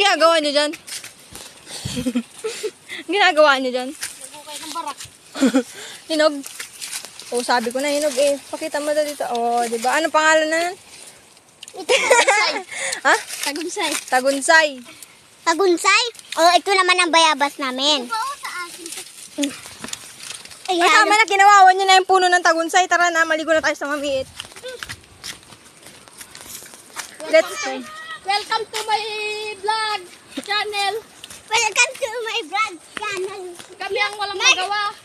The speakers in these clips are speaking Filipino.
ginagawa niyo dyan? Ginagawa niyo dyan? Nagukay ng barak. Hinog? Oh, sabi ko na hinog eh. Pakita mo na dito. Oh, di ba? Ano pangalan na yan? Tagunsay. Ha? Tagunsay. Tagunsay. Tagunsay? Oh, ito naman ang bayabas namin. Ay, Ay, tama na, ginawawan niyo na yung puno ng tagunsay. Tara na, maligo na tayo sa mamiit. Let's try. Welcome to my vlog channel. Welcome to my vlog channel. Kami ang walang magawa.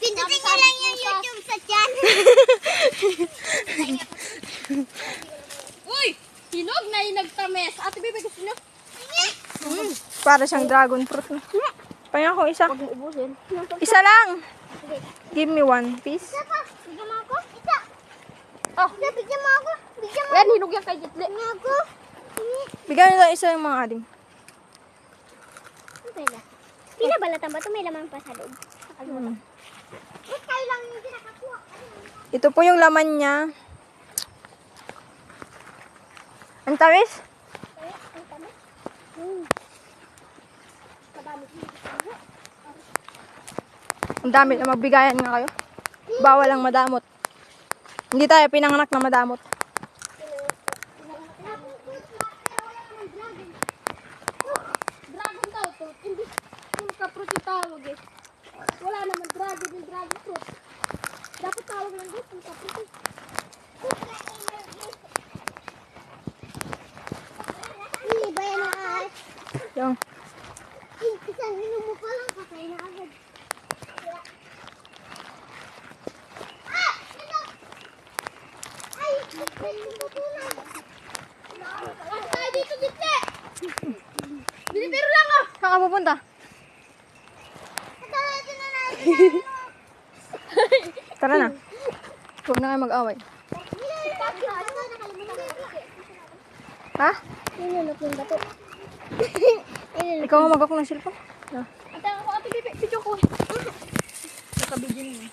Pindutin nyo lang yung YouTube sa channel. Uy! Hinog na hinagtamis. Ate Bibi, gusto nyo? Para siyang dragon fruit. No? Pahinga ko isa. Huwag mo ubusin. Isa lang. Give me one piece. Isa pa. Bigyan mo ako. Isa. Oh. Isa, bigyan mo ako. Bigyan mo. Yan, hinog yan kay Jitle. Bigyan mo ako. Bigyan nila isa yung mga adim. Pinabalatan ba ito? May laman pa sa loob. Tayo lang yung kinakakuha. Ito po yung laman niya. Ang tamis? Ang dami na magbigayan nga kayo. Bawal ang madamot. Hindi tayo pinanganak na madamot. Dragon daw to. Hindi yung ka-fruit yung tawag eh. Wala naman dragon yung dragon fruit. Dapat tawag lang dito yung ka-fruit. Hindi ba yan ang ahas? Yung, Isang inom mo pa lang patay na agad. Ah! Ito! Ay! Pupunan! Basta tayo dito, Jitle! Binibiro lang ah! saan ka pupunta? Ito na natin. Tara na. Huwag na kayo mag-away. Ha? Nilunok yung bato. Ikaw nga mag-ako ng cellphone. Ah. Ate ako, ate Bibi, video ko. Nakabidyo niyo.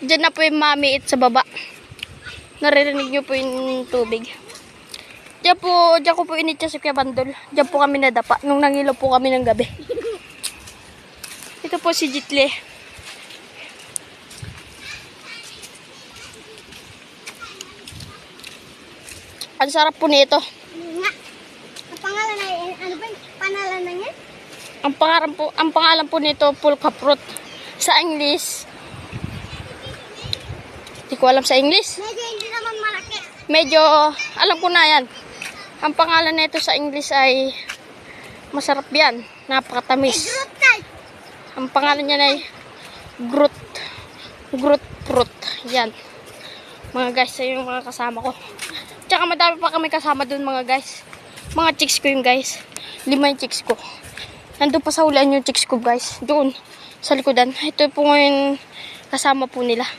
Diyan na po yung mamiit sa baba. Naririnig nyo po yung tubig. Diyan ko po initya si Kuya Bandol. Diyan po kami nadapa nung nangilaw po kami ng gabi. Ito po si Jitle. Ang sarap po nito. Ang pangalan na ano ba yung pangalan na yan? Ang pangalan po nito pulka fruit. Sa English. Hindi ko alam sa English. Medyo hindi naman malaki. Medyo, alam ko na yan. Ang pangalan nito sa English ay masarap yan. Napakatamis. Fruit type. Ang pangalan niya ay Groot. Groot fruit. Yan. Mga guys, ayun yung mga kasama ko. Tsaka madami pa kami kasama dun mga guys. Mga chicks ko yung guys. 5 yung chicks ko. Nandun pa sa ulan yung chicks ko guys. Doon. Sa likodan. Ito po ngayon kasama po nila.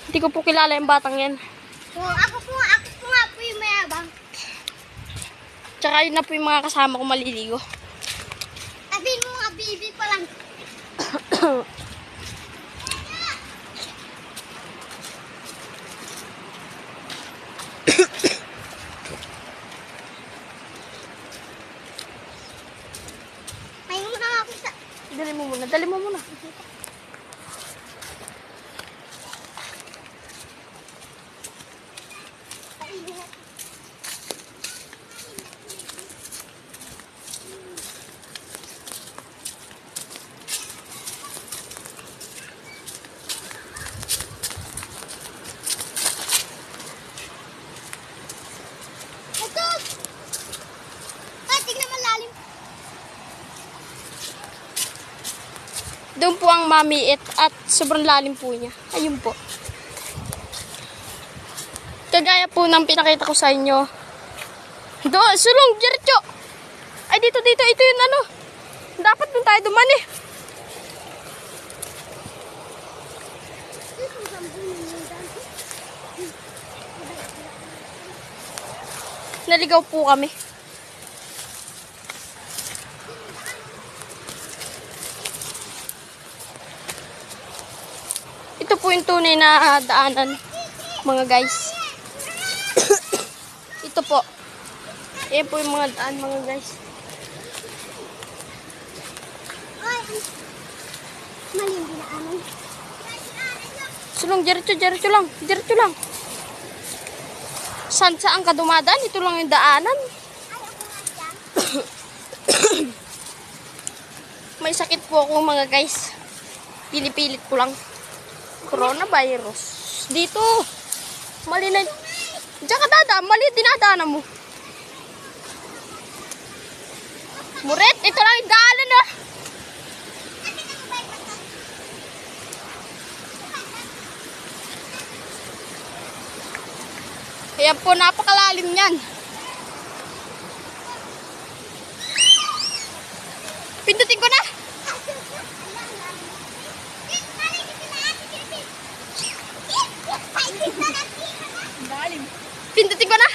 Hindi ko po kilala yung batang yan. So, ako po nga po yung mayabang. Tsaka yun na po yung mga kasama ko maliligo. Sabihin mo nga, baby pa lang. May muna nga ako sa... Dali mo muna. Dali mo muna. Ito! Ay, tignan malalim. Doon po ang mamiit at sobrang lalim po niya. Ayun po. Kagaya po ng pinakita ko sa inyo. Doon, sulong, diretso. Ay, dito. Ito yung ano. Dapat doon tayo duman eh. Naligaw po kami. po yung tunay na daanan, mga guys. Ito po. Ayan po yung mga daan, mga guys. Ay, mali yung dinaanan. Sulong, diretso lang. Diretso lang. Saan ka dumadaan? Ito lang yung daanan. May sakit po ako, mga guys. Pinipilit ko lang. Coronavirus. Dito. Mali na. Diyan ka dadaan. Mali dinadaanan mo. Muret, ito lang yung daanan ah. Ayan po, napakalalim yan. Pindutin ko na. Pindutin ko na.